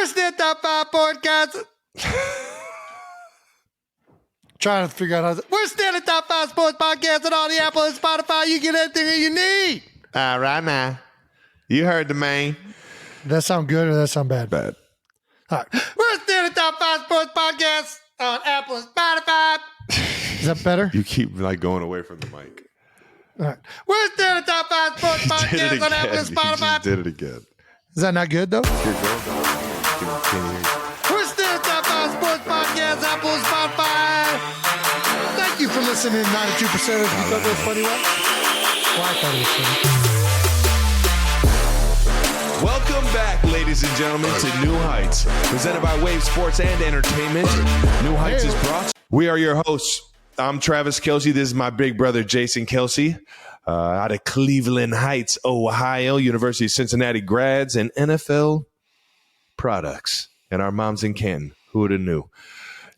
still Top 5 Podcast. Trying to figure out how to... We're still the Top 5 Sports Podcast on all the Apple and Spotify. You get everything you need. All right, now. You heard the man. Does that sound good or does that sound bad? Bad. All right. We're still the Top 5 Sports Podcast on Apple and Spotify. Is that better? You keep like going away from the mic. All right. We're still the Top 5 Sports Podcast on Apple and You Spotify. just did it again. Is that not good, though? You're going down. Can you hear you? We're still the Top 5 Sports Podcast, Apple and Spotify. Thank you for listening, 92%. If you thought that was funny, what? Well, I thought it was funny. Welcome back, ladies and gentlemen, to New Heights, presented by Wave Sports and Entertainment. New Heights is brought. We are your hosts. I'm Travis Kelce. This is my big brother, Jason Kelce, out of Cleveland Heights, Ohio, University of Cincinnati grads and NFL products. And our moms in Canton. Who would have knew?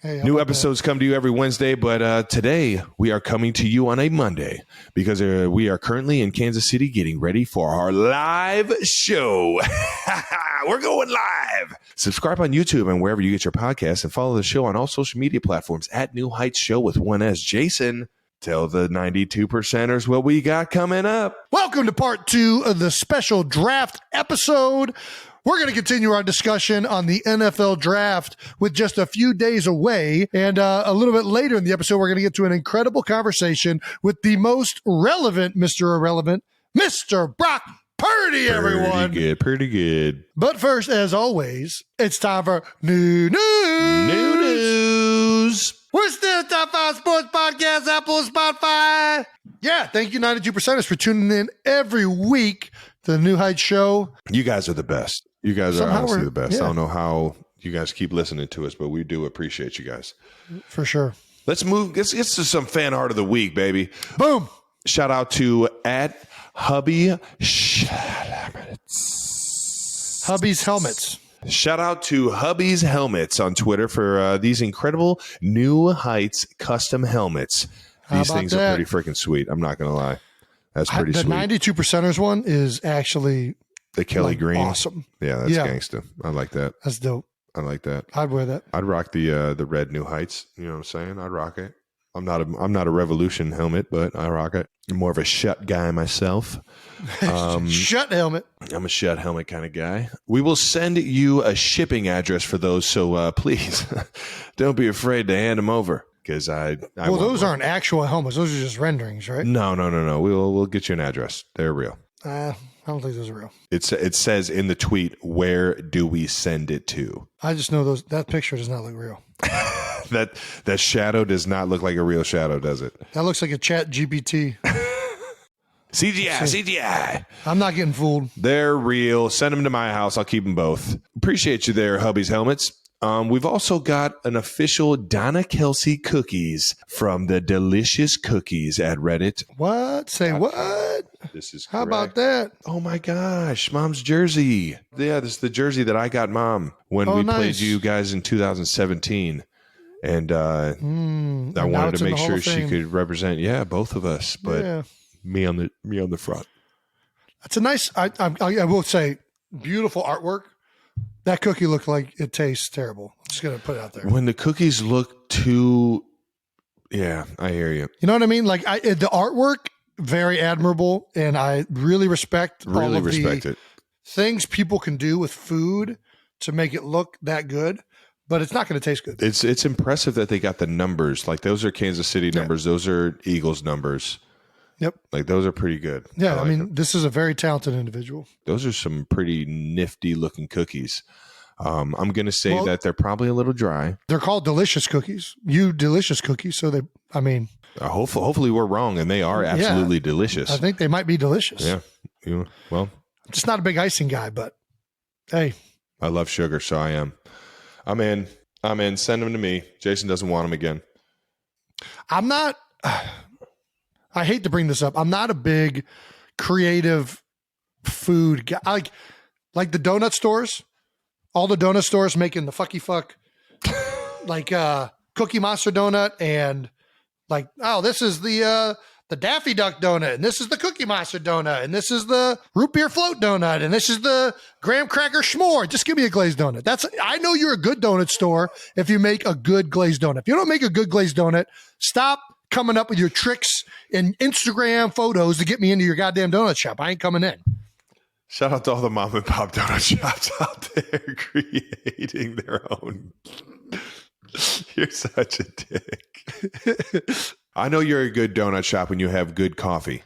Hey, New episodes come to you every Wednesday, but today we are coming to you on a Monday because we are currently in Kansas City getting ready for our live show. We're going live. Subscribe on YouTube and wherever you get your podcasts and follow the show on all social media platforms at New Heights Show with 1S. Jason, tell the 92%ers what we got coming up. Welcome to part 2 of the special draft episode. We're going to continue our discussion on the NFL draft with just a few days away. And a little bit later in the episode, we're going to get to an incredible conversation with the most relevant Mr. Irrelevant, Mr. Brock Purdy, everyone. Pretty good. But first, as always, it's time for New News. We're still Top 5 Sports Podcast, Apple and Spotify. Yeah, thank you, 92%ers, for tuning in every week to the New Heights Show. You guys are the best. You guys are Somehow honestly the best. yeah. I don't know how you guys keep listening to us, but we do appreciate you guys. For sure. Let's move. Let's get to some fan art of the week, baby. Boom. Shout out to @Hubby Hubby's Helmets. Shout out to Hubby's Helmets on Twitter for these incredible New Heights custom helmets. These about things that? are pretty freaking sweet. I'm not going to lie. That's pretty The sweet. 92%ers one is actually The Kelly Green. awesome. Yeah, that's Yeah. gangsta. I like that. That's dope. I like that. I'd wear that. I'd rock the red New Heights. You know what I'm saying? I'd rock it. I'm not a Revolution helmet, but I rock it. I'm more of a shut guy myself. Shut helmet. I'm a shut helmet kind of guy. We will send you a shipping address for those, so please don't be afraid to hand them over because I Well, want those one. aren't actual helmets. Those are just renderings, right? No. We'll get you an address. They're real. I don't think those are real. It says in the tweet, where do we send it to? I just know that picture does not look real. That shadow does not look like a real shadow, does it? That looks like a chat GPT. CGI. I'm not getting fooled. They're real. Send them to my house. I'll keep them both. Appreciate you there, Hubby's Helmets. We've also got an official Donna Kelsey cookies from the Delicious Cookies at Reddit. What? Say what? This is How correct. about that? Oh my gosh, Mom's jersey. Yeah, this is the jersey that I got Mom when we played nice. you guys in 2017. And I now wanted it's to in make the Hall sure of she Fame. could represent, both of us, but Yeah. me on the front. That's a nice, I will say, beautiful artwork. That cookie looked like it tastes terrible. I'm just going to put it out there. When the cookies look too, yeah, I hear you. You know what I mean? Like the artwork, very admirable. And I really respect all Really of respect the it. things people can do with food to make it look that good, but it's not going to taste good. It's impressive that they got the numbers. Like those are Kansas City numbers. Those are Eagles numbers. Yep. Like those are pretty good. Yeah. I like mean, them. this is a very talented individual. Those are some pretty nifty looking cookies. I'm going to say Well- that they're probably a little dry. They're called delicious cookies. Delicious cookies. So Hopefully we're wrong and they are absolutely delicious. I think they might be delicious. Yeah. Well, I'm just not a big icing guy, but hey, I love sugar, so I am. I'm in. Send them to me. Jason doesn't want them again. I'm not, I hate to bring this up. I'm not a big creative food guy. Like the donut stores, all the donut stores making the fucky fuck, like Cookie Monster donut and like, oh, this is the the Daffy Duck donut, and this is the Cookie Monster donut, and this is the root beer float donut, and this is the graham cracker s'more. Just give me a glazed donut. I know you're a good donut store if you make a good glazed donut. If you don't make a good glazed donut, stop coming up with your tricks and Instagram photos to get me into your goddamn donut shop. I ain't coming in. Shout out to all the mom and pop donut shops out there creating their own. You're such a dick. I know you're a good donut shop when you have good coffee.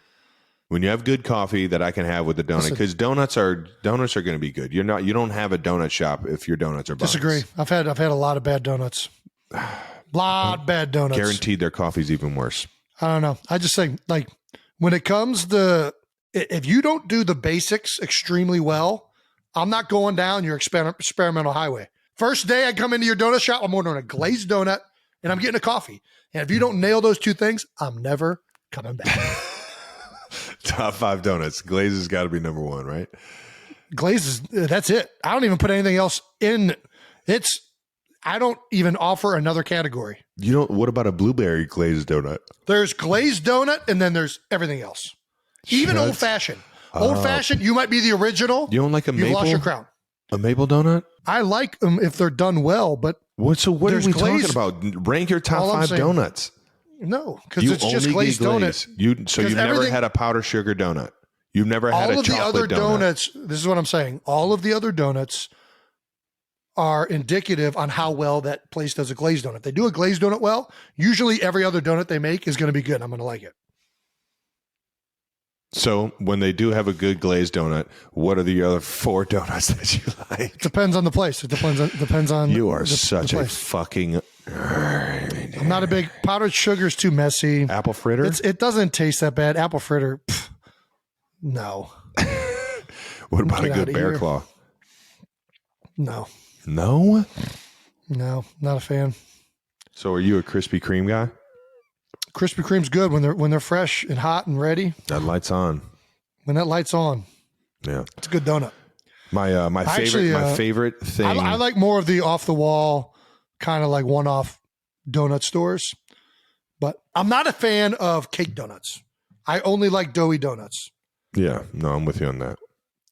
When you have good coffee that I can have with the donut, because donuts are going to be good. You don't have a donut shop if your donuts are buns. Disagree. I've had a lot of bad donuts. Bad donuts. Guaranteed their coffee's even worse. I don't know. I just say, like, when it comes to, if you don't do the basics extremely well, I'm not going down your experimental highway. First day I come into your donut shop, I'm ordering a glazed donut and I'm getting a coffee. And if you don't nail those two things, I'm never coming back. Top 5 donuts. Glaze has got to be number 1, right? Glaze is, that's it. I don't even put anything else in. I don't even offer another category. What about a blueberry glazed donut? There's glazed donut and then there's everything else. Even old fashioned. Old fashioned, you might be the original. You don't like a maple? You've lost your crown. A maple donut? I like them if they're done well, but what are we glaze, talking about? Rank your top 5 donuts. No, because it's just glazed donuts. You've never had a powdered sugar donut. You've never had a chocolate donut. All of the other donuts, this is what I'm saying. All of the other donuts are indicative on how well that place does a glazed donut. If they do a glazed donut well, usually every other donut they make is going to be good. I'm going to like it. So when they do have a good glazed donut, what are the other 4 donuts that you like? It depends on the place. It depends on. You are such a fucking. I'm not a big powdered sugar is too messy. Apple fritter? It doesn't taste that bad. Apple fritter, no. What about a good bear claw? No. No? No, not a fan. So are you a Krispy Kreme guy? Krispy Kreme's good when they're fresh and hot and ready. That light's on. When that light's on, yeah, it's a good donut. My favorite thing. I like more of the off the wall, kind of like one off donut stores, but I'm not a fan of cake donuts. I only like doughy donuts. Yeah, no, I'm with you on that.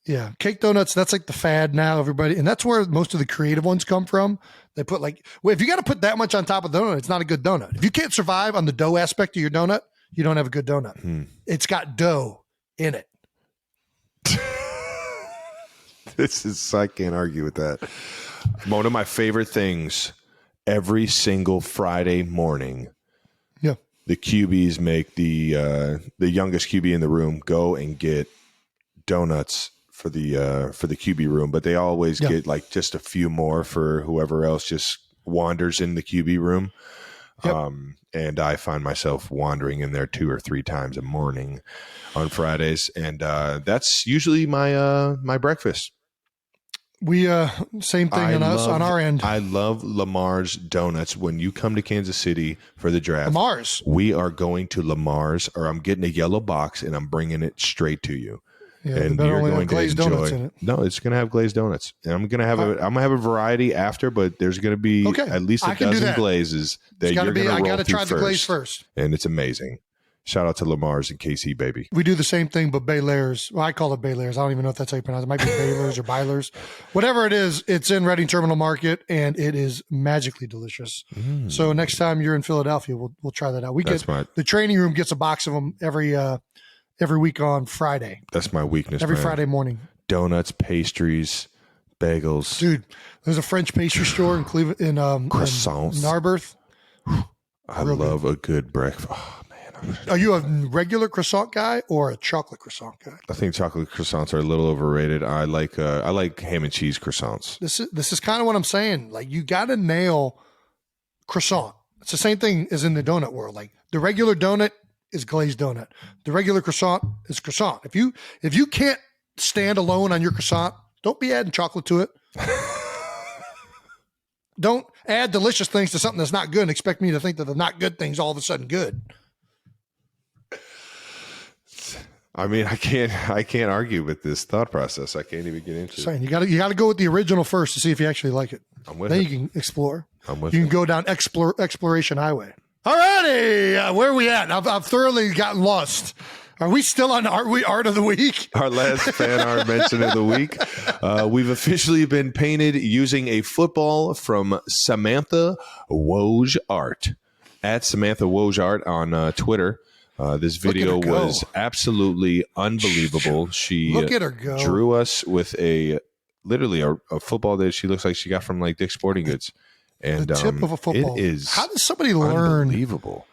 Yeah, cake donuts, that's like the fad now, everybody. And that's where most of the creative ones come from. They put if you got to put that much on top of the donut, it's not a good donut. If you can't survive on the dough aspect of your donut, you don't have a good donut. It's got dough in it. I can't argue with that. One of my favorite things, every single Friday morning, the QBs make the youngest QB in the room go and get donuts for the QB room, but they always get like just a few more for whoever else just wanders in the QB room. And I find myself wandering in there 2 or 3 times a morning on Fridays, and that's usually my breakfast. We same thing on our end. I love Lamar's Donuts. When you come to Kansas City for the draft, Lamar's, we are going to Lamar's, or I'm getting a yellow box and I'm bringing it straight to you. Yeah, and you're going to enjoy. Donuts in it. No, it's going to have glazed donuts, and I'm going to have a variety after, but there's going to be at least a dozen glazes that you're going to roll through. I got to try the glaze first, and it's amazing. Shout out to Lamar's and KC, baby. We do the same thing, but Bay Layers. Well, I call it Bay Layers. I don't even know if that's how you pronounce it. It might be Baylors or Bylers. Whatever it is, it's in Reading Terminal Market, and it is magically delicious. So next time you're in Philadelphia, we'll try that out. The training room gets a box of them every week on Friday. That's my weakness. Every Friday morning. Donuts, pastries, bagels. Dude, there's a French pastry store in Cleveland, croissants, in Narberth. I love a good breakfast. Oh, man. Are you a regular croissant guy or a chocolate croissant guy? I think chocolate croissants are a little overrated. I like ham and cheese croissants. This is kind of what I'm saying. Like, you got to nail croissant. It's the same thing as in the donut world. Like, the regular donut is glazed donut. The regular croissant is croissant. If you can't stand alone on your croissant, don't be adding chocolate to it. Don't add delicious things to something that's not good and expect me to think that the not good thing's all of a sudden good. I mean, I can't argue with this thought process. I can't even get into it. You got to go with the original first to see if you actually like it. I'm with then it. You can explore. I'm with you it. can go down exploration highway. All righty. Where are we at? I've thoroughly gotten lost. Are we still on Art of the Week? Our last fan art mention of the week. We've officially been painted using a football from Samantha Woj Art. At Samantha Woj Art on Twitter. This video was absolutely unbelievable. She Look at her go. Drew us with literally a football that she looks like she got from like Dick's Sporting Goods. And the tip of a football. It is how does somebody learn? Unbelievable.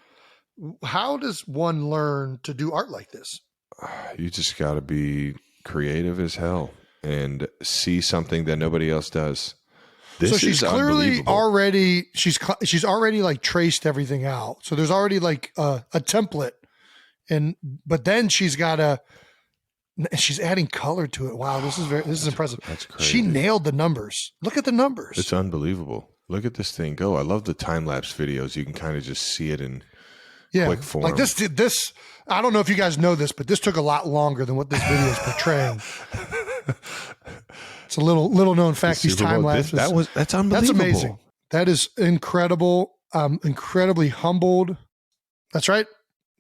How does one learn to do art like this? You just got to be creative as hell and see something that nobody else does. This so she's is clearly already she's already like traced everything out. So there's already like a template, but then she's adding color to it. Wow, this is impressive. That's crazy. She nailed the numbers. Look at the numbers. It's unbelievable. Look at this thing go. I love the time lapse videos. You can kind of just see it in quick form. Like this. I don't know if you guys know this, but this took a lot longer than what this video is portraying. It's a little known fact. These time lapses. That's unbelievable. That's amazing. That is incredible. I'm incredibly humbled. That's right.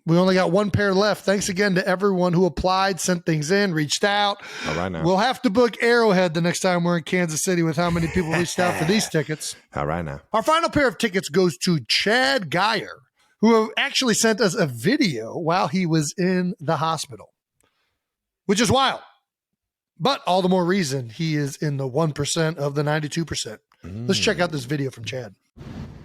We only got one pair left. Thanks again to everyone who applied, sent things in, reached out. All right now. We'll have to book Arrowhead the next time we're in Kansas City with how many people reached out for these tickets. All right now. Our final pair of tickets goes to Chad Geyer, who actually sent us a video while he was in the hospital, which is wild. But all the more reason he is in the 1% of the 92%. Let's check out this video from Chad.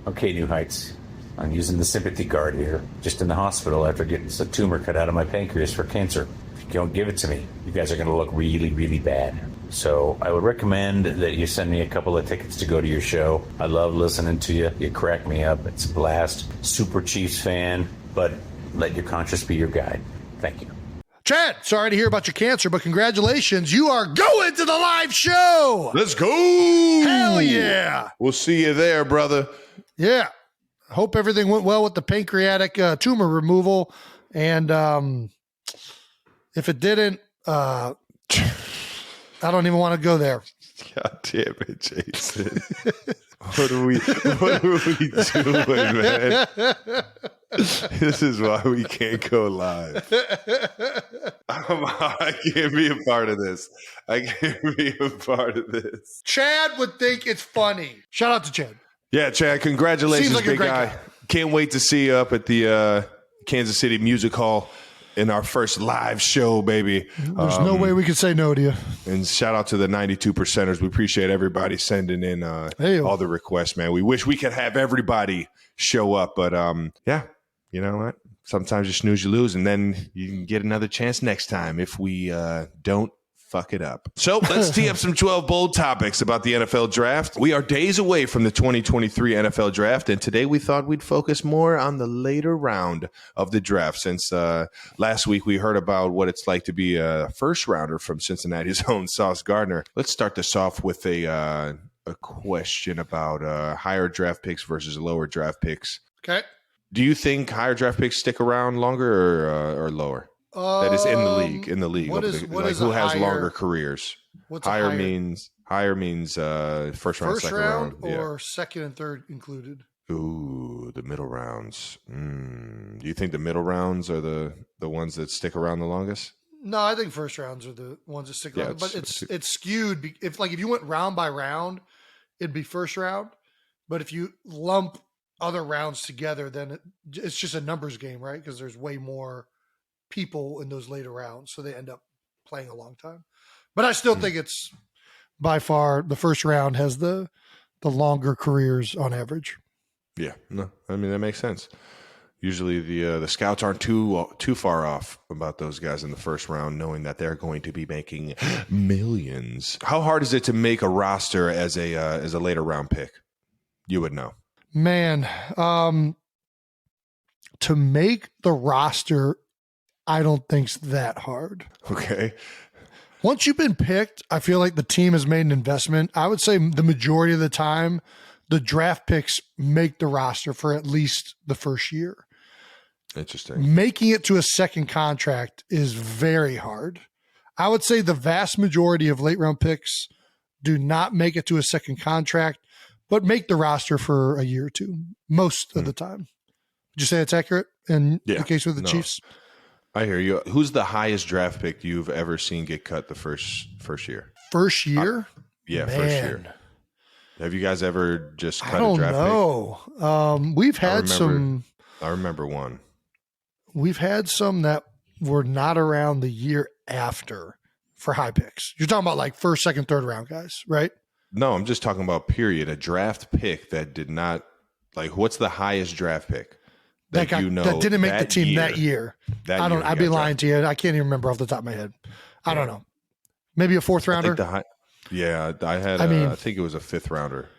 Okay, New Heights. I'm using the sympathy card here. Just in the hospital after getting a tumor cut out of my pancreas for cancer. If you don't give it to me, you guys are going to look really, really bad. So I would recommend that you send me a couple of tickets to go to your show. I love listening to you. You crack me up. It's a blast. Super Chiefs fan, but let your conscience be your guide. Thank you. Chad, sorry to hear about your cancer, but congratulations. You are going to the live show. Let's go. Hell yeah. We'll see you there, brother. Yeah. Hope everything went well with the pancreatic tumor removal. And if it didn't, I don't even want to go there. God damn it, Jason. What are we doing, man? This is why we can't go live. I can't be a part of this. Chad would think it's funny. Shout out to Chad. Yeah, Chad, congratulations, Seems like big guy. Can't wait to see you up at the Kansas City Music Hall in our first live show, baby. There's no way we could say no to you. And shout out to the 92%ers. We appreciate everybody sending in all the requests, man. We wish we could have everybody show up, but yeah, you know what? Sometimes you snooze, you lose, and then you can get another chance next time if we don't fuck it up. So let's tee up some 12 bold topics about the NFL draft. We are days away from the 2023 NFL draft, and today we thought we'd focus more on the later round of the draft, since last week we heard about what it's like to be a first rounder from Cincinnati's own Sauce Gardner. Let's start this off with a question about higher draft picks versus lower draft picks. Okay. Do you think higher draft picks stick around longer or lower? That is in the league. What is who has longer careers? What's higher means first round, second round, or second and third included. Ooh, the middle rounds. Do you think the middle rounds are the ones that stick around the longest? No, I think first rounds are the ones that stick around. But it's skewed. If you went round by round, it'd be first round. But if you lump other rounds together, then it's just a numbers game, right? Because there's way more people in those later rounds, so they end up playing a long time. But I still think it's by far the first round has the longer careers on average. Yeah, no, I mean that makes sense. Usually the scouts aren't too far off about those guys in the first round, knowing that they're going to be making millions. How hard is it to make a roster as a later round pick? You would know. Man, to make the roster, I don't think it's that hard. Okay. Once you've been picked, I feel like the team has made an investment. I would say the majority of the time, the draft picks make the roster for at least the first year. Interesting. Making it to a second contract is very hard. I would say the vast majority of late round picks do not make it to a second contract, but make the roster for a year or two most of the time. Would you say that's accurate in Yeah. the case with the No. Chiefs? I hear you. Who's the highest draft pick you've ever seen get cut the first year? First year? Yeah, Man. first year. Have you guys ever just cut I don't a draft know. We've had I remember one. We've had some that were not around the year after for high picks. You're talking about like first, second, third round guys, right? No, I'm just talking about period. A draft pick that did not like. What's the highest draft pick That didn't make the team that year. I'd be lying to you. I can't even remember off the top of my head. I don't know. Maybe a fourth rounder. I think it was a fifth rounder.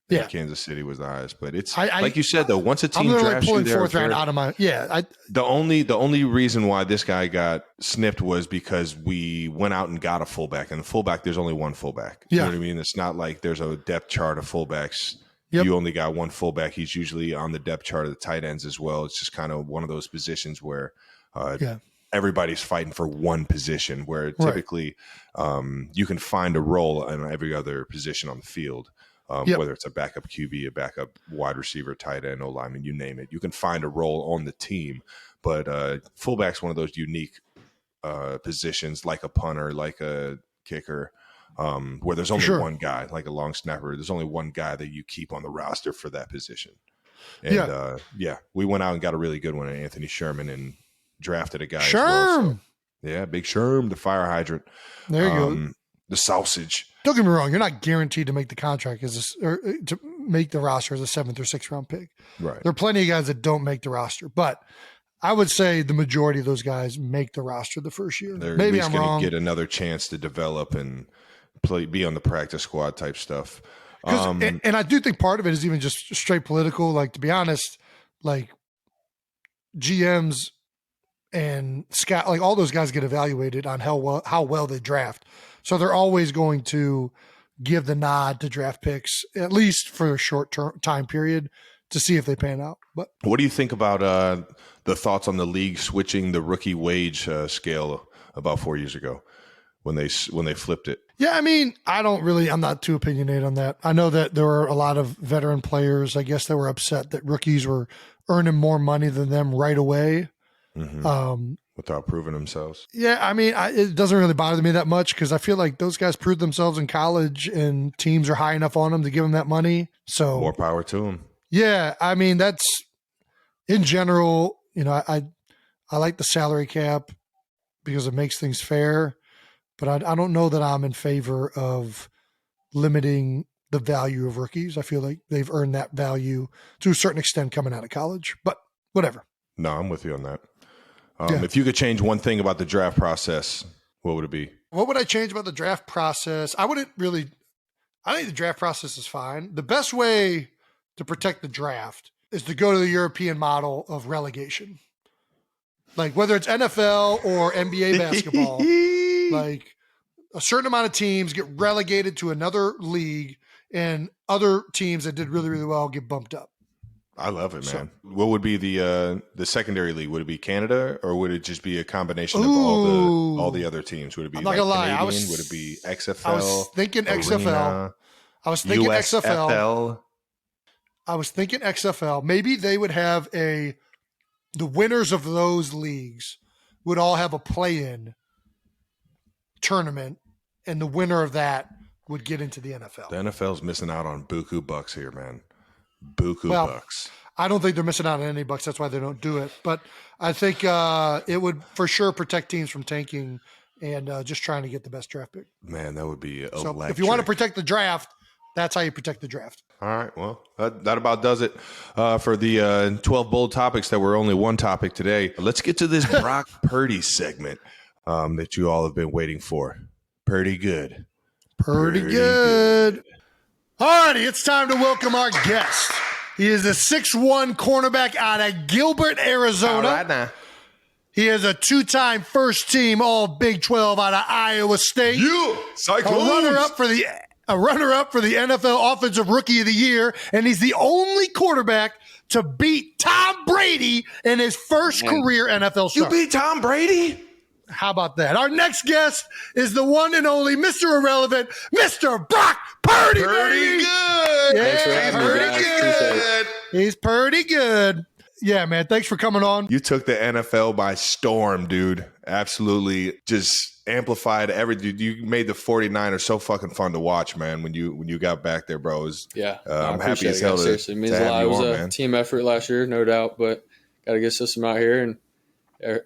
Yeah, Kansas City was the highest, but it's like you said though. Once a team drafts you, fourth round out of my the only reason why this guy got snipped was because we went out and got a fullback, and the fullback there's only one fullback. You know what I mean? It's not like there's a depth chart of fullbacks. Yep. You only got one fullback. He's usually on the depth chart of the tight ends as well. It's just kind of one of those positions where everybody's fighting for one position, where typically you can find a role in every other position on the field. Whether it's a backup QB, a backup wide receiver, tight end, O-lineman, you name it. You can find a role on the team. But fullback's one of those unique positions, like a punter, like a kicker, where there's only one guy, like a long snapper. There's only one guy that you keep on the roster for that position. And, we went out and got a really good one at Anthony Sherman and drafted a guy as well. So, Big Sherm, the fire hydrant. There you go. The sausage. Don't get me wrong. You're not guaranteed to make the contract or to make the roster as a 7th or 6th round pick. Right. There are plenty of guys that don't make the roster, but I would say the majority of those guys make the roster the first year. They're Maybe at least I'm wrong. Get another chance to develop and be on the practice squad type stuff. And I do think part of it is even just straight political. Like, to be honest, like GMs and scout, like all those guys get evaluated on how well they draft. So they're always going to give the nod to draft picks, at least for a short time period, to see if they pan out. But what do you think about the thoughts on the league switching the rookie wage scale about 4 years ago when they flipped it? Yeah, I mean, I'm not too opinionated on that. I know that there were a lot of veteran players, I guess, that were upset that rookies were earning more money than them right away. Mm-hmm. Without proving themselves. Yeah, I mean, it doesn't really bother me that much because I feel like those guys proved themselves in college and teams are high enough on them to give them that money. So more power to them. Yeah, I mean, that's in general, I like the salary cap because it makes things fair, but I don't know that I'm in favor of limiting the value of rookies. I feel like they've earned that value to a certain extent coming out of college, but whatever. No, I'm with you on that. If you could change one thing about the draft process, what would it be? What would I change about the draft process? I think the draft process is fine. The best way to protect the draft is to go to the European model of relegation. Like whether it's NFL or NBA basketball, like a certain amount of teams get relegated to another league and other teams that did really, really well get bumped up. I love it, man. What would be the secondary league? Would it be Canada, or would it just be a combination of all the other teams? Would it be I'm not gonna lie. Canadian? Would it be XFL? I was thinking XFL. I was thinking XFL. I was thinking XFL. Maybe they would have the winners of those leagues would all have a play-in tournament, and the winner of that would get into the NFL. The NFL's missing out on buku bucks here, man. Bucks. I don't think they're missing out on any bucks. That's why they don't do it. But I think it would for sure protect teams from tanking and just trying to get the best draft pick. Man, that would be electric. So if you want to protect the draft, that's how you protect the draft. All right. Well, that about does it for the 12 bold topics that were only one topic today. Let's get to this Brock Purdy segment that you all have been waiting for. Purdy Good. Purdy Good. All righty, it's time to welcome our guest. He is a 6'1" cornerback out of Gilbert, Arizona. All right now. He is a 2-time first team All Big 12 out of Iowa State. Cyclones. A runner-up for the NFL Offensive Rookie of the Year, and he's the only quarterback to beat Tom Brady in his first career NFL start. You beat Tom Brady? How about that? Our next guest is the one and only Mr. Irrelevant, Mr. Brock Purdy. Purdy Good. Yeah, Purdy Good. He's Purdy Good. Yeah, man. Thanks for coming on. You took the NFL by storm, dude. Absolutely, just amplified everything. You made the 49ers so fucking fun to watch, man. When you got back there, bro. I'm happy as hell seriously. It means a lot. It was a team effort last year, no doubt, but got to get system out here, and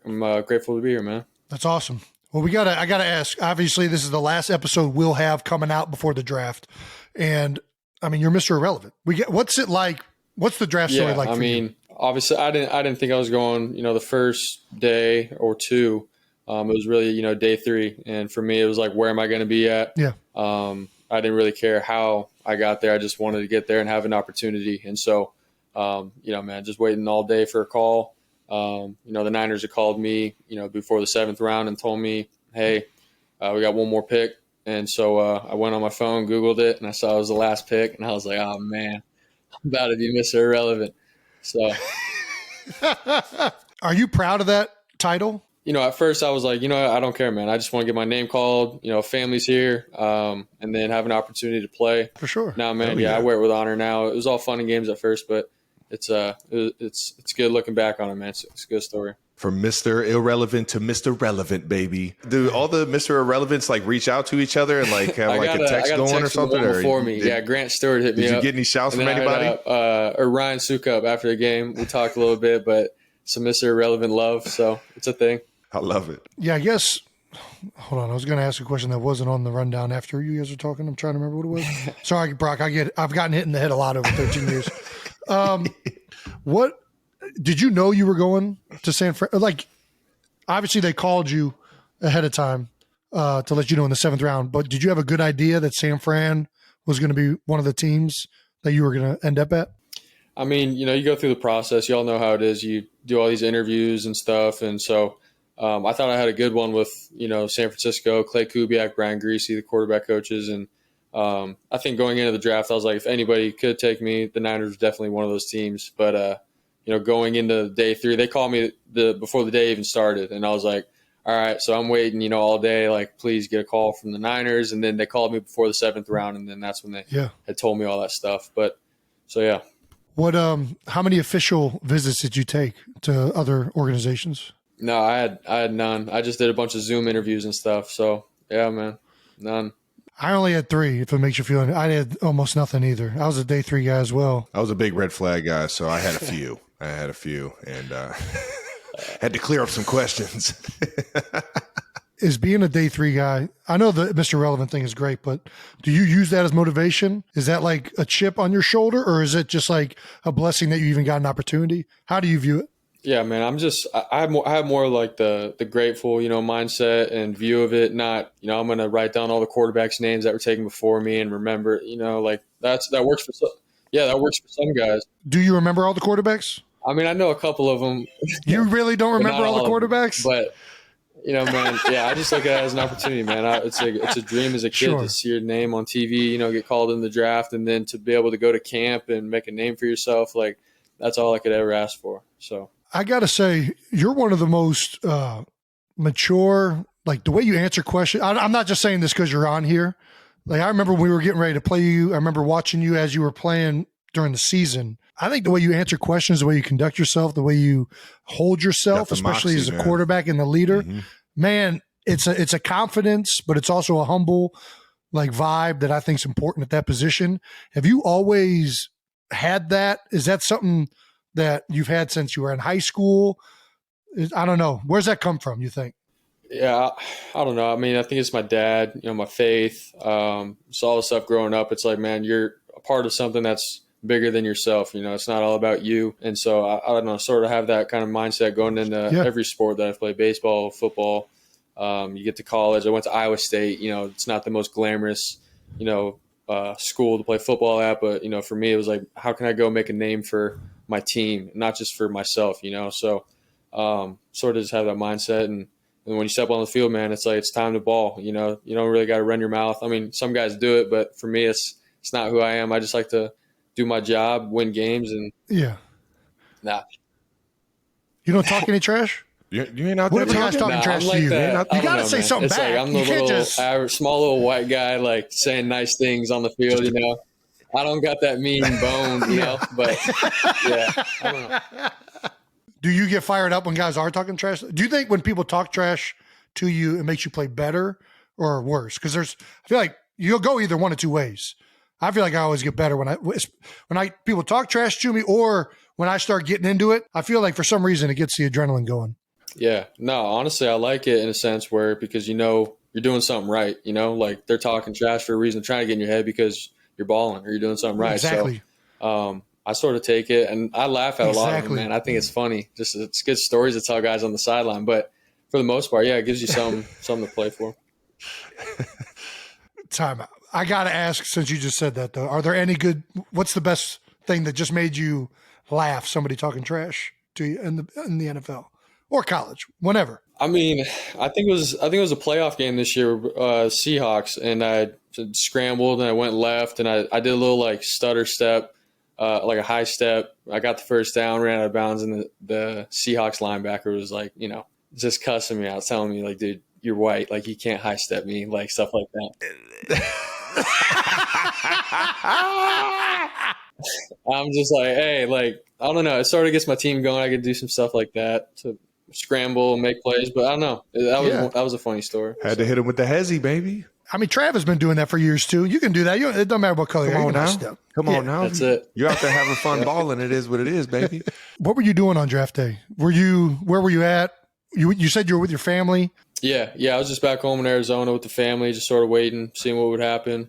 I'm grateful to be here, man. That's awesome. Well, I gotta ask. Obviously, this is the last episode we'll have coming out before the draft, and I mean, you're Mr. Irrelevant. What's it like? What's the draft story like? Obviously, I didn't think I was going. The first day or two, it was really day 3, and for me, it was like, where am I going to be at? Yeah. I didn't really care how I got there. I just wanted to get there and have an opportunity, and so, man, just waiting all day for a call. The Niners had called me, before the 7th round and told me, hey, we got one more pick. And so I went on my phone, Googled it, and I saw it was the last pick. And I was like, oh, man, I'm about to be Mr. Irrelevant. So, are you proud of that title? At first I was like, I don't care, man. I just want to get my name called, family's here, and then have an opportunity to play. For sure. Now, man, I wear it with honor now. It was all fun and games at first, but it's good looking back on it, man. It's a good story. From Mr. Irrelevant to Mr. Relevant, baby. Do all the Mr. Irrelevants reach out to each other and have a text going or something? Before me, Grant Stewart hit me up. Did you get any shouts from anybody? Or Ryan Sukup after the game. We talked a little bit, but some Mr. Irrelevant love, so it's a thing. I love it. Yeah, I guess. Hold on, I was going to ask a question that wasn't on the rundown after you guys were talking. I'm trying to remember what it was. Sorry, Brock. I've gotten hit in the head a lot over 13 years. What did you know you were going to San Fran? Obviously they called you ahead of time to let you know in the 7th round, but did you have a good idea that San Fran was going to be one of the teams that you were going to end up at? I mean, you go through the process. You all know how it is. You do all these interviews and stuff. And so I thought I had a good one with, San Francisco, Clay Kubiak, Brian Greasy, the quarterback coaches. And I think going into the draft, I was like, if anybody could take me, the Niners were definitely one of those teams. But, going into day 3, they called me before the day even started. And I was like, all right, so I'm waiting, all day, please get a call from the Niners. And then they called me before the 7th round. And then that's when they had told me all that stuff. But so, yeah. What, how many official visits did you take to other organizations? No, I had none. I just did a bunch of Zoom interviews and stuff. So yeah, man, none. I only had 3, if it makes you feel any. I had almost nothing either. I was a day 3 guy as well. I was a big red flag guy, so I had a few. And had to clear up some questions. Is being a day 3 guy, I know the Mr. Relevant thing is great, but do you use that as motivation? Is that like a chip on your shoulder, or is it just like a blessing that you even got an opportunity? How do you view it? Yeah, man, I have more like the grateful, mindset and view of it. Not, I'm going to write down all the quarterbacks' names that were taken before me and remember, that works for some guys. Do you remember all the quarterbacks? I mean, I know a couple of them. You really don't remember all the quarterbacks? But, man, I just look at it as an opportunity, man. It's a dream as a kid to see your name on TV, get called in the draft, and then to be able to go to camp and make a name for yourself. That's all I could ever ask for. So I got to say, you're one of the most mature, the way you answer questions. I'm not just saying this because you're on here. I remember when we were getting ready to play you. I remember watching you as you were playing during the season. I think the way you answer questions, the way you conduct yourself, the way you hold yourself, especially as a quarterback and the leader, man, it's a confidence, but it's also a humble vibe that I think is important at that position. Have you always had that? Is that something that you've had since you were in high school? I don't know. Where's that come from, you think? Yeah, I don't know. I mean, I think it's my dad, my faith. Saw all the stuff growing up. It's like, man, you're a part of something that's bigger than yourself. It's not all about you. And so I don't know, sort of have that kind of mindset going into every sport that I've played, baseball, football. You get to college. I went to Iowa State. It's not the most glamorous, school to play football at. But, for me, it was like, how can I go make a name for my team, not just for myself, So sort of just have that mindset. And when you step on the field, man, it's like it's time to ball. You don't really got to run your mouth. I mean, some guys do it, but for me, it's not who I am. I just like to do my job, win games, and nah. You don't talk any trash? You ain't out there. What if a guy's talking trash to you? You got to say something back. I'm the small little white guy, saying nice things on the field. I don't got that mean bone, you know, but yeah, I don't know. Do you get fired up when guys are talking trash? Do you think when people talk trash to you, it makes you play better or worse? Because I feel like you'll go either one of two ways. I feel like I always get better when people talk trash to me, or when I start getting into it. I feel like for some reason it gets the adrenaline going. Yeah, no, honestly, I like it in a sense because you're doing something right. Like they're talking trash for a reason, trying to get in your head because you're balling or you're doing something right. Exactly. So, I sort of take it and I laugh at a lot of them, man. I think it's funny. It's good stories to tell guys on the sideline, but for the most part, yeah, it gives you something to play for. Time out. I got to ask, since you just said that, though, are there any what's the best thing that just made you laugh, somebody talking trash to you in the NFL or college, whenever? I mean, I think it was a playoff game this year, Seahawks, and I scrambled and I went left and I did a little like stutter step, like a high step. I got the first down, ran out of bounds, and the Seahawks linebacker was like, just cussing me out, telling me like, dude, you're white, like you can't high step me, like stuff like that. I'm just like, hey, like, I don't know. It sort of gets my team going. I could do some stuff like that to scramble and make plays, but I don't know. That was a funny story. Had to hit him with the hezzy, baby. I mean, Trav has been doing that for years too. You can do that. It doesn't matter what color. Come on now. Come on now. That's it. You're out there having fun balling. It is what it is, baby. What were you doing on draft day? Where were you at? You said you were with your family. Yeah. I was just back home in Arizona with the family, just sort of waiting, seeing what would happen.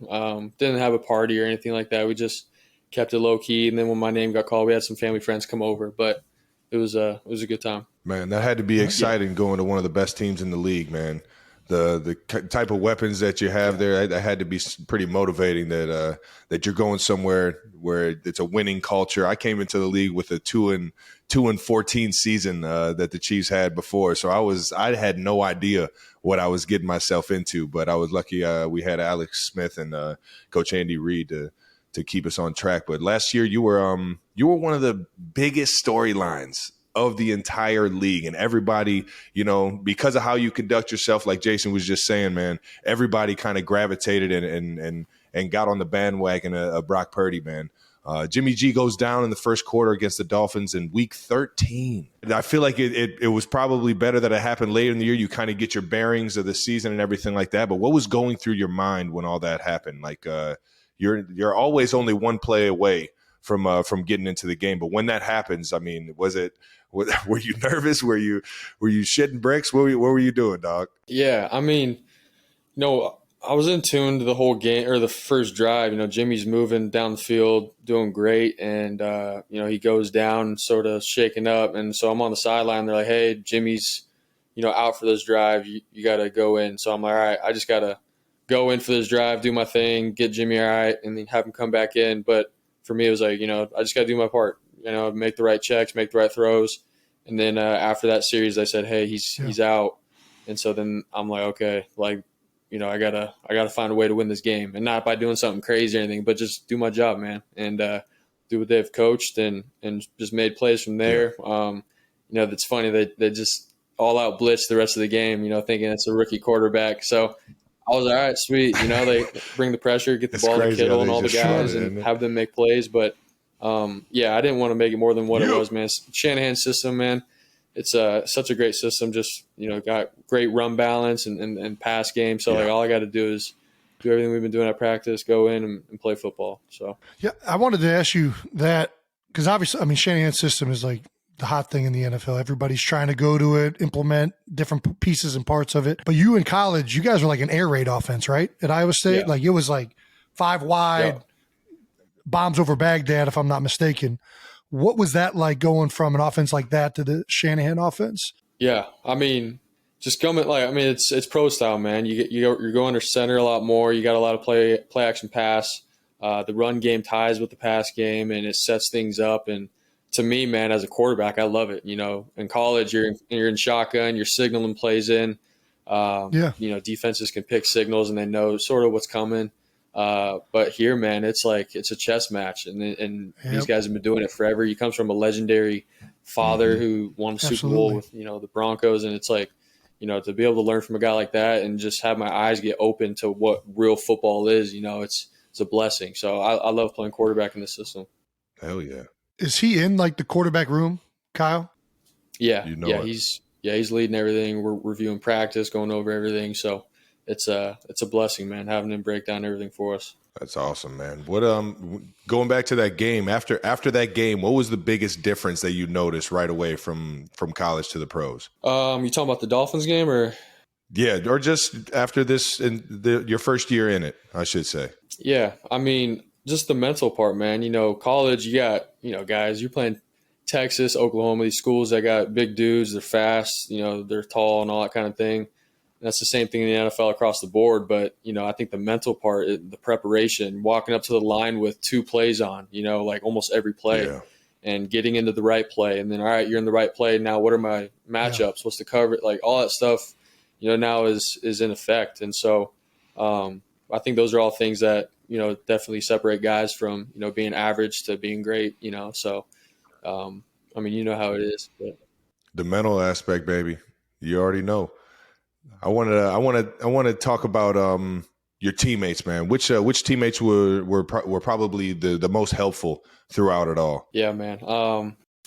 Didn't have a party or anything like that. We just kept it low key. And then when my name got called, we had some family friends come over, but it was a good time. Man, that had to be exciting going to one of the best teams in the league, man. The type of weapons that you have there, that had to be pretty motivating that you're going somewhere where it's a winning culture. I came into the league with a 2-14 season that the Chiefs had before. So I had no idea what I was getting myself into, but I was lucky we had Alex Smith and Coach Andy Reid to keep us on track. But last year you were one of the biggest storylines of the entire league, and everybody, because of how you conduct yourself, like Jason was just saying, man, everybody kind of gravitated and got on the bandwagon of Brock Purdy, man. Jimmy G goes down in the first quarter against the Dolphins in week 13. And I feel like it was probably better that it happened later in the year. You kind of get your bearings of the season and everything like that. But what was going through your mind when all that happened? Like you're always only one play away from getting into the game. But when that happens, I mean, were you nervous? Were you shitting bricks? What were you doing, dog? Yeah, I mean, I was in tune to the whole game or the first drive. Jimmy's moving down the field, doing great, and he goes down, sort of shaking up, and so I'm on the sideline. They're like, "Hey, Jimmy's out for this drive. You got to go in." So I'm like, "All right, I just got to go in for this drive, do my thing, get Jimmy all right, and then have him come back in." But for me, it was like, I just got to do my part. Make the right checks, make the right throws. And then after that series, I said, hey, he's out. And so then I'm like, okay, like, I gotta find a way to win this game, and not by doing something crazy or anything, but just do my job, man, and do what they've coached and just made plays from there. Yeah. That's funny. They just all out blitz the rest of the game, thinking it's a rookie quarterback. So I was all right, sweet. They bring the pressure, get the ball to Kittle and all the guys, and have them make plays. But I didn't want to make it more than what it was, man. Shanahan system, man. It's such a great system. Just got great run balance and pass game. So like all I got to do is do everything we've been doing at practice, go in and play football. So yeah, I wanted to ask you that because obviously, I mean, Shanahan's system is like the hot thing in the NFL. Everybody's trying to go to it, implement different pieces and parts of it. But you in college, you guys were like an air raid offense, right? At Iowa State, like it was like 5 wide. Bombs over Baghdad, if I'm not mistaken. What was that like going from an offense like that to the Shanahan offense? Yeah, I mean, just coming it's pro style, man. You're going to center a lot more. You got a lot of play action pass. The run game ties with the pass game, and it sets things up. And to me, man, as a quarterback, I love it. In college, you're in shotgun, you're signaling plays in. Defenses can pick signals and they know sort of what's coming. But here, man, it's like it's a chess match, and these guys have been doing it forever. He comes from a legendary father who won a Super Bowl with the Broncos, and it's like to be able to learn from a guy like that and just have my eyes get open to what real football is. It's it's a blessing. So I love playing quarterback in this system. Hell yeah. Is he in like the quarterback room, Kyle? Yeah, You know he's leading everything. We're reviewing practice, going over everything. So it's a blessing, man, having him break down everything for us. That's awesome, man. What going back to that game, after that game, what was the biggest difference that you noticed right away from college to the pros? You talking about the Dolphins game or? Yeah, or just after this your first year in it, I should say. Yeah, I mean, just the mental part, man. You know, college, you got, you know, guys, you're playing Texas, Oklahoma, these schools that got big dudes, they're fast, you know, they're tall and all that kind of thing. That's the same thing in the NFL across the board. But, you know, I think the mental part, the preparation, walking up to the line with 2 plays on, you know, like almost every play and getting into the right play. And then, all right, you're in the right play. Now, what are my matchups? Yeah. What's the cover? Like all that stuff, you know, now is in effect. And so I think those are all things that, you know, definitely separate guys from, you know, being average to being great, you know. So, I mean, you know how it is. But. The mental aspect, baby. You already know. I want to talk about your teammates, man. Which teammates were probably the most helpful throughout it all? Yeah, man.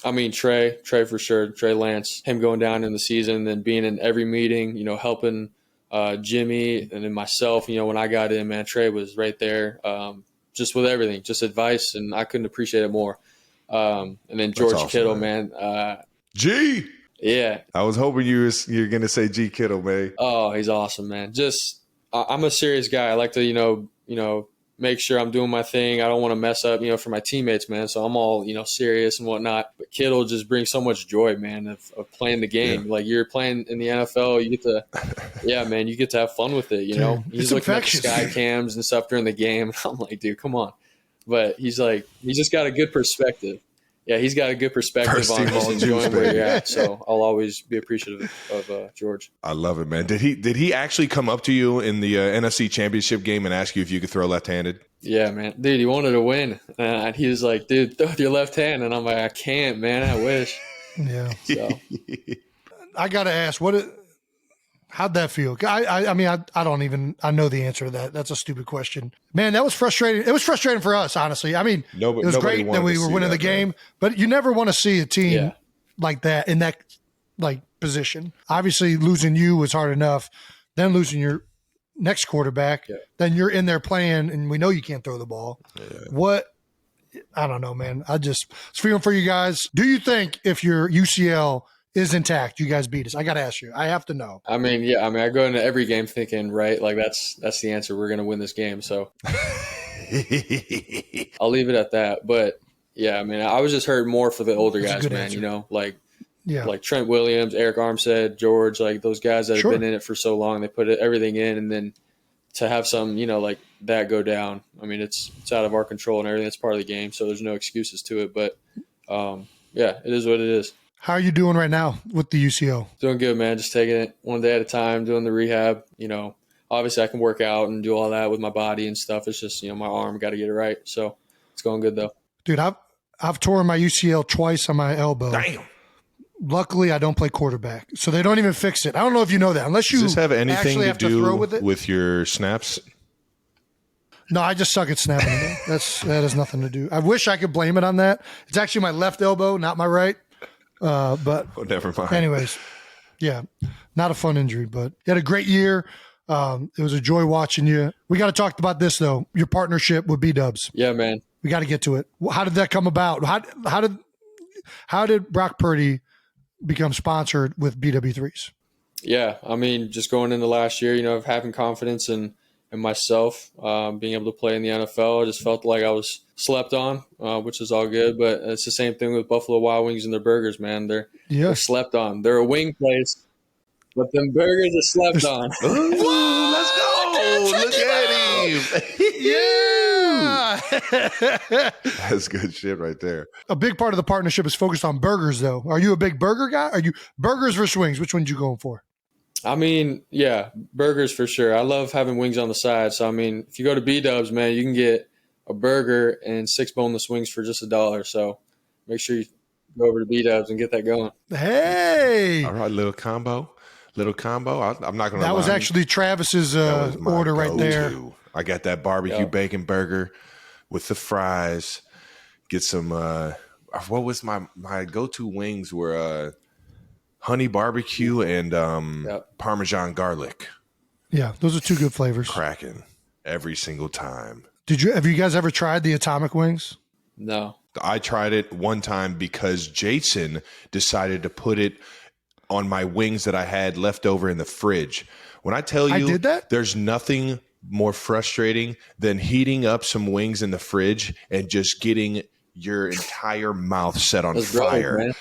I mean, Trey for sure. Trey Lance, him going down in the season, and then being in every meeting, you know, helping Jimmy and then myself. You know, when I got in, man, Trey was right there, just with everything, just advice, and I couldn't appreciate it more. And then George awesome, Kittle, man. G. Yeah. I was hoping you're going to say G Kittle, man. Oh, he's awesome, man. Just I'm a serious guy. I like to, you know, make sure I'm doing my thing. I don't want to mess up, you know, for my teammates, man. So I'm all, you know, serious and whatnot. But Kittle just brings so much joy, man, of playing the game. Yeah. Like you're playing in the NFL, you get to, yeah, man, you get to have fun with it, you know. He's looking at the sky cams and stuff during the game. I'm like, dude, come on. But he's just got a good perspective. Yeah, he's got a good perspective on just enjoying where you're at. So I'll always be appreciative of George. I love it, man. Did he actually come up to you in the NFC Championship game and ask you if you could throw left-handed? Yeah, man. Dude, he wanted to win. And he was like, dude, throw with your left hand. And I'm like, I can't, man. I wish. Yeah. So. I got to ask, how'd that feel? I mean, I know the answer to that. That's a stupid question. Man, that was frustrating. It was frustrating for us, honestly. I mean, it was great that we were winning the game, man. But you never want to see a team like that in that like position. Obviously, losing you was hard enough. Then losing your next quarterback, then you're in there playing, and we know you can't throw the ball. Yeah. I don't know, man. I was feeling for you guys. Do you think if your UCL is intact, you guys beat us? I got to ask you. I have to know. I mean, yeah. I mean, I go into every game thinking, right, like that's the answer. We're going to win this game. So I'll leave it at that. But yeah, I mean, I was just hurt more for the older guys, man. Answer. You know, like Trent Williams, Eric Armstead, George, like those guys that have been in it for so long. They put everything in, and then to have some, you know, like that go down. I mean, it's out of our control and everything. It's part of the game, so there's no excuses to it. But yeah, it is what it is. How are you doing right now with the UCL? Doing good, man. Just taking it one day at a time, doing the rehab. You know, obviously I can work out and do all that with my body and stuff. It's just, you know, my arm, got to get it right. So it's going good, though. Dude, I've torn my UCL twice on my elbow. Damn. Luckily, I don't play quarterback, so they don't even fix it. I don't know if you know that. Unless you does this have anything to do with it. With your snaps? No, I just suck at snapping. That has nothing to do. I wish I could blame it on that. It's actually my left elbow, not my right. But never mind. Anyways, yeah, not a fun injury, but you had a great year. It was a joy watching you. We got to talk about this though. Your partnership with B-Dubs. Yeah, man. We got to get to it. How did that come about? How did Brock Purdy become sponsored with BW3s? Yeah, I mean, just going into last year, you know, of having confidence in myself, being able to play in the NFL, I just felt like I was slept on, which is all good. But it's the same thing with Buffalo Wild Wings and their burgers, man. They're slept on. They're a wing place, but them burgers are slept on. Ooh, let's go! Look at him! Yeah, that's good shit right there. A big part of the partnership is focused on burgers, though. Are you a big burger guy? Are you burgers versus wings? Which ones you going for? I mean, yeah, burgers for sure. I love having wings on the side. So, I mean, if you go to B-Dubs, man, you can get a burger and 6 boneless wings for just $1. So make sure you go over to B-Dubs and get that going. Hey. All right, little combo. I'm not going to lie. That was actually Travis's order right there. I got that barbecue bacon burger with the fries. Get some, what was my go-to wings were honey barbecue and Parmesan garlic. Yeah, those are two good flavors. Cracking every single time. Have you guys ever tried the atomic wings? No. I tried it one time because Jason decided to put it on my wings that I had left over in the fridge. When I tell you, I did that? There's nothing more frustrating than heating up some wings in the fridge and just getting your entire mouth set on fire.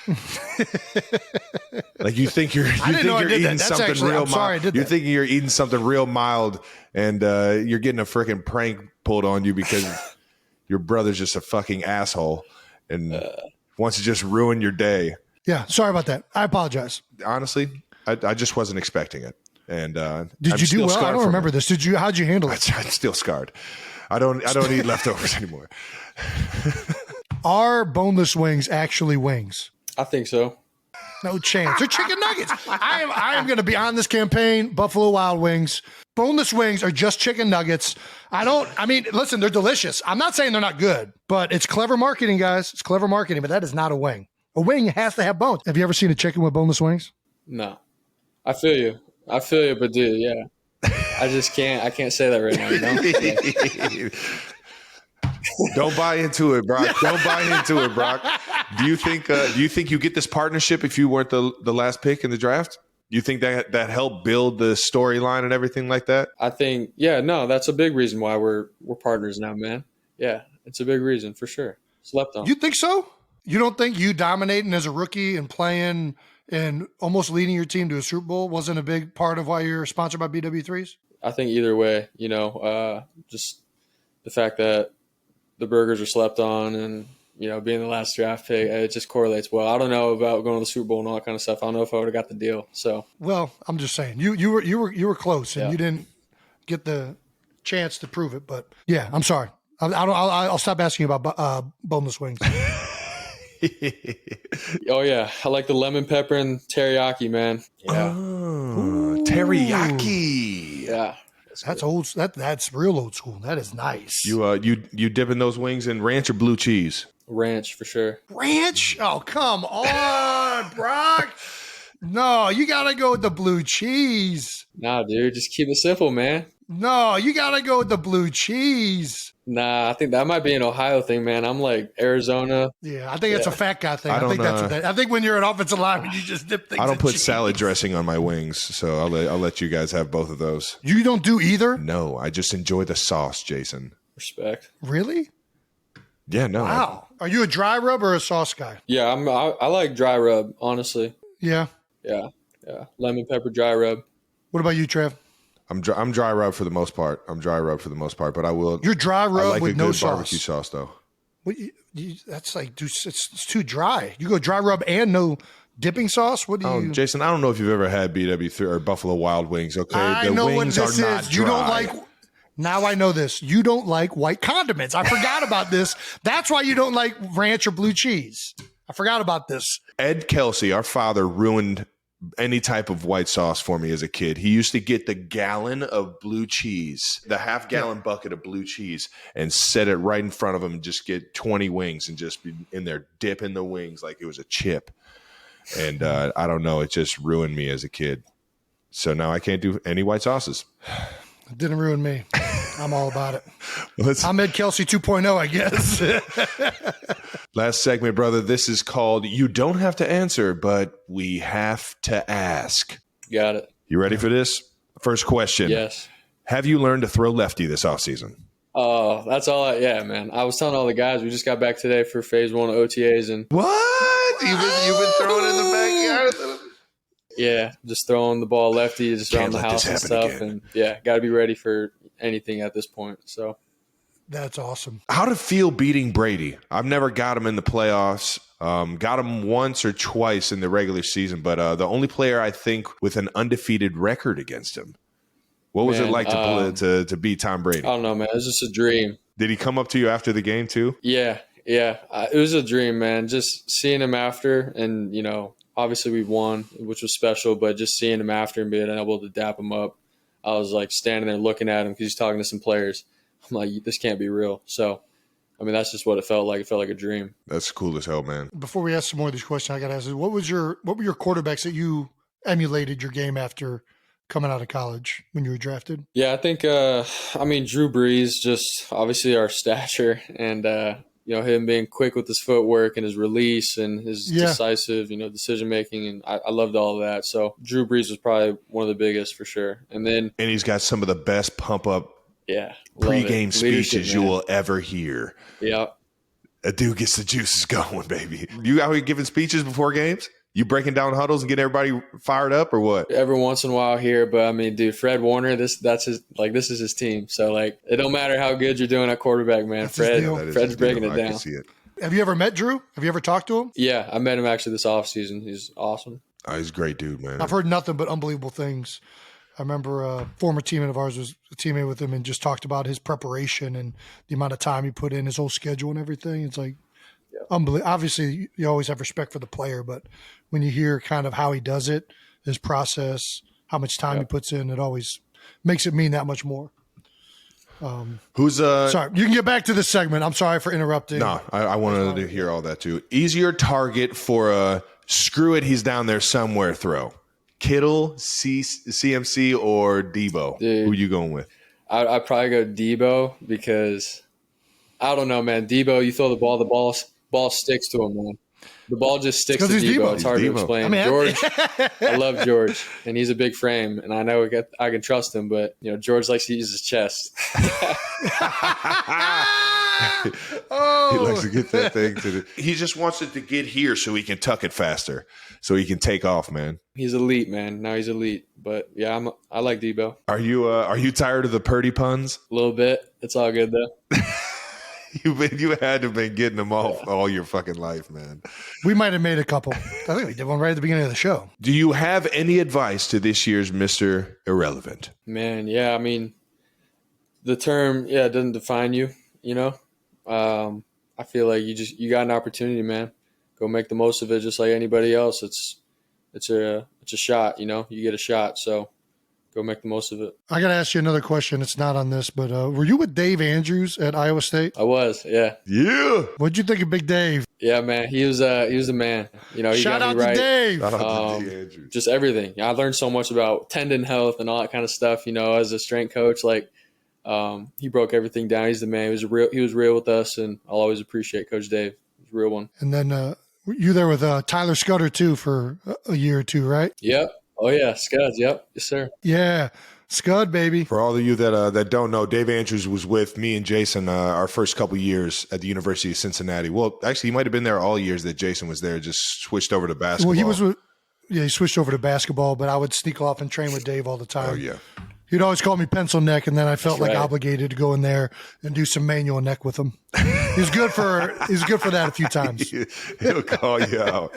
Like you think you're eating something real mild. You're thinking you're eating something real mild, and you're getting a freaking prank pulled on you because your brother's just a fucking asshole and wants to just ruin your day. Yeah, sorry about that. I apologize. Honestly, I just wasn't expecting it. And did you do well? I don't remember this. How'd you handle it? I'm still scarred. I don't eat leftovers anymore. Are boneless wings actually wings? I think so. No chance. They're chicken nuggets. I am going to be on this campaign, Buffalo Wild Wings. Boneless wings are just chicken nuggets. Listen, they're delicious. I'm not saying they're not good, but it's clever marketing, guys. It's clever marketing, but that is not a wing. A wing has to have bones. Have you ever seen a chicken with boneless wings? No. I feel you, but dude, yeah. I just can't. I can't say that right now. You know? Don't buy into it, Brock. Don't buy into it, Brock. Do you think you get this partnership if you weren't the last pick in the draft? Do you think that helped build the storyline and everything like that? I think, that's a big reason why we're partners now, man. Yeah, it's a big reason for sure. Slept on. You think so? You don't think you dominating as a rookie and playing and almost leading your team to a Super Bowl wasn't a big part of why you're sponsored by BW3s? I think either way, just the fact that the burgers are slept on and, being the last draft pick, it just correlates well. I don't know about going to the Super Bowl and all that kind of stuff. I don't know if I would have got the deal. So, well, I'm just saying you were close and you didn't get the chance to prove it. But yeah, I'm sorry. I'll stop asking you about boneless wings. Oh yeah, I like the lemon pepper and teriyaki, man. Yeah, teriyaki. Yeah. That's old. That's real old school. That is nice. You dipping those wings in ranch or blue cheese? Ranch for sure. Ranch? Oh, come on, Brock. No, you gotta go with the blue cheese. Nah, dude, just keep it simple, man. No, you gotta go with the blue cheese. Nah, I think that might be an Ohio thing, man. I'm like Arizona. Yeah, I think it's a fat guy thing. I think that's what I think when you're an offensive lineman, you just dip things. I don't put cheese. salad dressing on my wings, so I'll let you guys have both of those. You don't do either? No, I just enjoy the sauce, Jason. Respect. Really? Yeah, no. Wow. Are you a dry rub or a sauce guy? Yeah, I like dry rub, honestly. Yeah. Yeah. Lemon pepper dry rub. What about you, Trev? I'm dry rub for the most part. But I will. You're dry rub with no sauce. Barbecue sauce though. What that's like, dude, it's too dry. You go dry rub and no dipping sauce. What do you? Jason, I don't know if you've ever had BW3 or Buffalo Wild Wings. Okay, I know what this is. You don't like. Now I know this. You don't like white condiments. I forgot about this. That's why you don't like ranch or blue cheese. I forgot about this. Ed Kelsey, our father, ruined any type of white sauce for me as a kid. He used to get the gallon of blue cheese, the half-gallon bucket of blue cheese, and set it right in front of him and just get 20 wings and just be in there dipping the wings like it was a chip. And I don't know. It just ruined me as a kid. So now I can't do any white sauces. It didn't ruin me. I'm all about it. I'm Ed Kelsey 2.0, I guess. Last segment, brother. This is called You Don't Have to Answer, but We Have to Ask. Got it. You ready for this? First question. Yes. Have you learned to throw lefty this offseason? Oh, that's all. Yeah, man. I was telling all the guys, we just got back today for phase 1 OTAs. And what? You've been throwing in the backyard? Yeah, just throwing the ball lefty, just around the house and stuff. Again. And got to be ready for anything at this point. So that's awesome. How'd it feel beating Brady? I've never got him in the playoffs. Got him once or twice in the regular season, but the only player I think with an undefeated record against him. What was it like to beat Tom Brady? I don't know, man. It was just a dream. Did he come up to you after the game too? Yeah. It was a dream, man. Just seeing him after, and obviously we won, which was special, but just seeing him after and being able to dap him up, I was like standing there looking at him because he's talking to some players. I'm like, this can't be real. So, I mean, that's just what it felt like. It felt like a dream. That's cool as hell, man. Before we ask some more of these questions, I got to ask, what were your quarterbacks that you emulated your game after coming out of college when you were drafted? Yeah, I think, Drew Brees, just obviously our stature and, him being quick with his footwork and his release and his decisive, decision-making. And I loved all of that. So Drew Brees was probably one of the biggest for sure. And he's got some of the best pump-up pre-game speeches you will ever hear. Yeah. A dude gets the juices going, baby. You out here giving speeches before games? You breaking down huddles and getting everybody fired up or what? Every once in a while here, but I mean, dude, Fred Warner, this is his team. So like, it don't matter how good you're doing at quarterback, man. Fred's breaking it down. I can see it. Have you ever met Drew? Have you ever talked to him? Yeah, I met him actually this offseason. He's awesome. Oh, he's a great dude, man. I've heard nothing but unbelievable things. I remember a former teammate of ours was a teammate with him and just talked about his preparation and the amount of time he put in, his whole schedule and everything. It's like, unbelievable. Obviously, you always have respect for the player, but when you hear kind of how he does it, his process, how much time he puts in, it always makes it mean that much more. Sorry, you can get back to this segment. I'm sorry for interrupting. No, I wanted to hear all that too. Easier target for a screw it, he's down there somewhere throw. Kittle, CMC, or Debo? Dude, who you going with? I'd probably go Debo because I don't know, man. Debo, you throw the ball sticks to him, man. The ball just sticks to Debo. It's hard to explain. George, I love George, and he's a big frame, and I know I can trust him, but George likes to use his chest. He likes to get that thing to he just wants it to get here so he can tuck it faster, so he can take off, man. He's elite, man. Now he's elite. But yeah, I like Debo. Are you tired of the Purdy puns? A little bit. It's all good though. You had to have been getting them off all your fucking life, man. We might have made a couple. I think we did one right at the beginning of the show. Do you have any advice to this year's Mr. Irrelevant? Man, yeah. I mean, the term, it doesn't define you, I feel like you got an opportunity, man. Go make the most of it just like anybody else. It's a shot, you get a shot. So go make the most of it. I got to ask you another question. It's not on this, but were you with Dave Andrews at Iowa State? I was, yeah. Yeah. What'd you think of Big Dave? Yeah, man. He was a man. He Shout got out me right. to Dave. Shout out to Dave Andrews. Just everything. I learned so much about tendon health and all that kind of stuff, as a strength coach. Like, he broke everything down. He's the man. He was real with us, and I'll always appreciate Coach Dave. He's a real one. And then you there with Tyler Scudder, too, for a year or two, right? Yep. Oh, yeah. Scuds. Yep. Yes, sir. Yeah. Scud, baby. For all of you that don't know, Dave Andrews was with me and Jason our first couple years at the University of Cincinnati. Well, actually, he might have been there all years that Jason was there, just switched over to basketball. Well, he switched over to basketball, but I would sneak off and train with Dave all the time. Oh, yeah. He'd always call me pencil neck, and then I felt obligated to go in there and do some manual neck with him. He's good for that a few times. He'll call you out.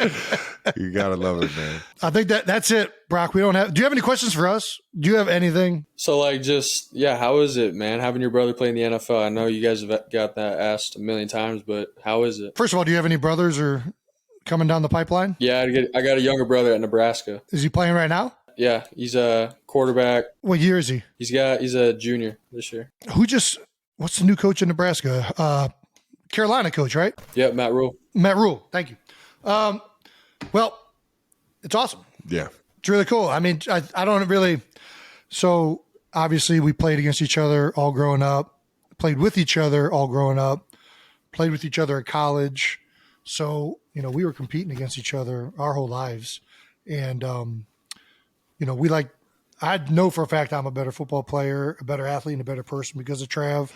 You gotta love it, man. I think that's it, Brock. Do you have any questions for us? Do you have anything? So how is it, man, having your brother play in the NFL? I know you guys have got that asked a million times, but how is it? First of all, do you have any brothers or coming down the pipiline? Yeah, I got a younger brother at Nebraska. Is he playing right now? Yeah, he's a quarterback. What year is he? He's a junior this year. What's the new coach in Nebraska? Carolina coach, right? Yeah, Matt Rule. Matt Rule. Thank you. Well, it's awesome. Yeah. It's really cool. I mean, I don't really. So obviously we played against each other all growing up, played with each other all growing up, played with each other at college. So, we were competing against each other our whole lives. And, I know for a fact I'm a better football player, a better athlete, and a better person because of Trav.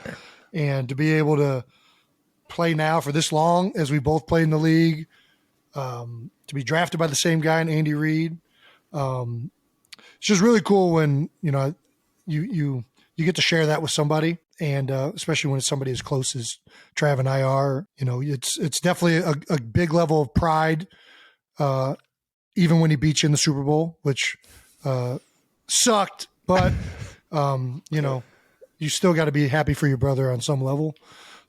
And to be able to play now for this long as we both played in the league, to be drafted by the same guy in Andy Reid, it's just really cool when, you get to share that with somebody. And especially when it's somebody as close as Trav and I are, it's definitely a big level of pride, even when he beat you in the Super Bowl, which sucked, but you still got to be happy for your brother on some level.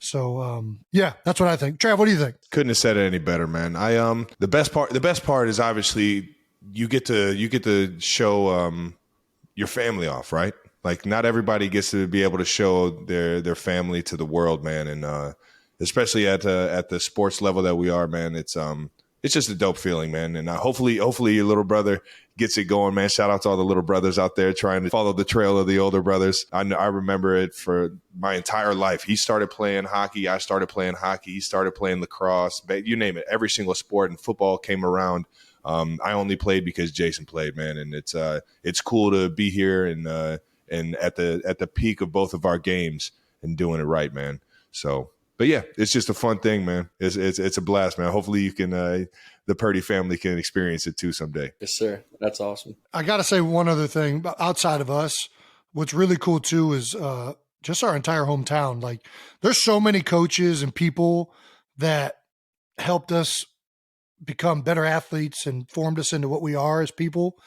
So that's what I think. Trav, what do you think? Couldn't have said it any better, man. The best part is obviously you get to show your family off, right? Like, not everybody gets to be able to show their family to the world, man. And especially at the sports level that we are, man, it's just a dope feeling, man. And hopefully your little brother gets it going, man. Shout out to all the little brothers out there trying to follow the trail of the older brothers. I remember it for my entire life. He started playing hockey. I started playing hockey. He started playing lacrosse. You name it. Every single sport and football came around. I only played because Jason played, man. And it's cool to be here and at the peak of both of our games and doing it right, man. So, but yeah, it's just a fun thing, man. It's a blast, man. Hopefully you can, the Purdy family can experience it too someday. Yes, sir. That's awesome. I got to say one other thing outside of us. What's really cool too is just our entire hometown. Like, there's so many coaches and people that helped us become better athletes and formed us into what we are as people.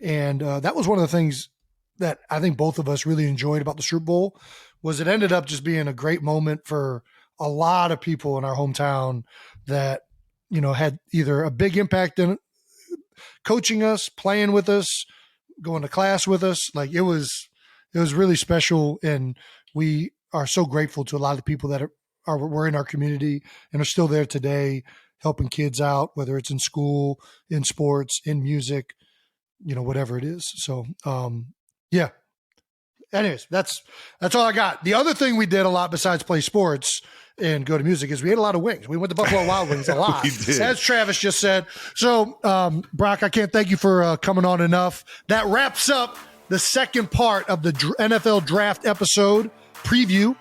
And that was one of the things that I think both of us really enjoyed about the Super Bowl, was it ended up just being a great moment for a lot of people in our hometown that, you know, had either a big impact in coaching us, playing with us, going to class with us. Like, it was really special. And we are so grateful to a lot of the people that were in our community and are still there today, helping kids out, whether it's in school, in sports, in music, you know, whatever it is. So, yeah. Anyways, that's all I got. The other thing we did a lot besides play sports and go to music is we ate a lot of wings. We went to Buffalo Wild Wings a lot, as Travis just said. So, Brock, I can't thank you for coming on enough. That wraps up the second part of the NFL draft episode preview.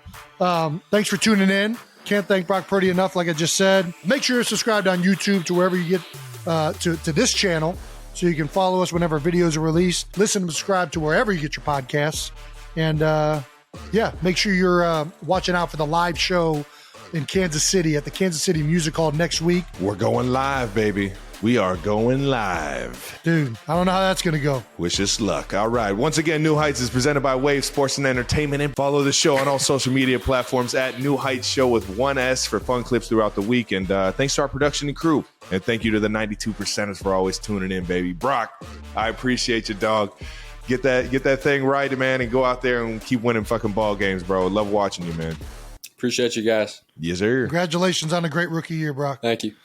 Thanks for tuning in. Can't thank Brock Purdy enough, like I just said. Make sure you're subscribed on YouTube to wherever you get to this channel, so you can follow us whenever videos are released. Listen and subscribe to wherever you get your podcasts. And, yeah, make sure you're watching out for the live show in Kansas City at the Kansas City Music Hall next week. We're going live, baby. We are going live. Dude, I don't know how that's going to go. Wish us luck. All right. Once again, New Heights is presented by Wave Sports and Entertainment. And follow the show on all social media platforms at New Heights Show with one S for fun clips throughout the week. And thanks to our production and crew. And thank you to the 92%ers for always tuning in, baby. Brock, I appreciate you, dog. Get that thing right, man, and go out there and keep winning fucking ball games, bro. Love watching you, man. Appreciate you guys. Yes, sir. Congratulations on a great rookie year, Brock. Thank you.